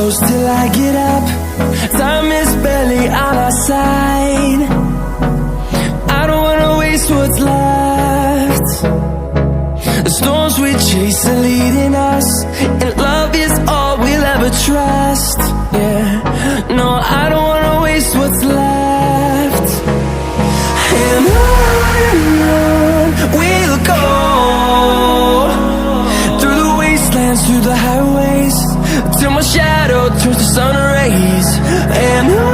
close till I get up. Time is barely on our side. I don't wanna waste what's left. The storms we chase are leading us, and love is all we'll ever trust. Yeah, no, I don't wanna waste what's left. And on we'll go, through the wastelands, through the highways, till my shadow turns to sun rays. And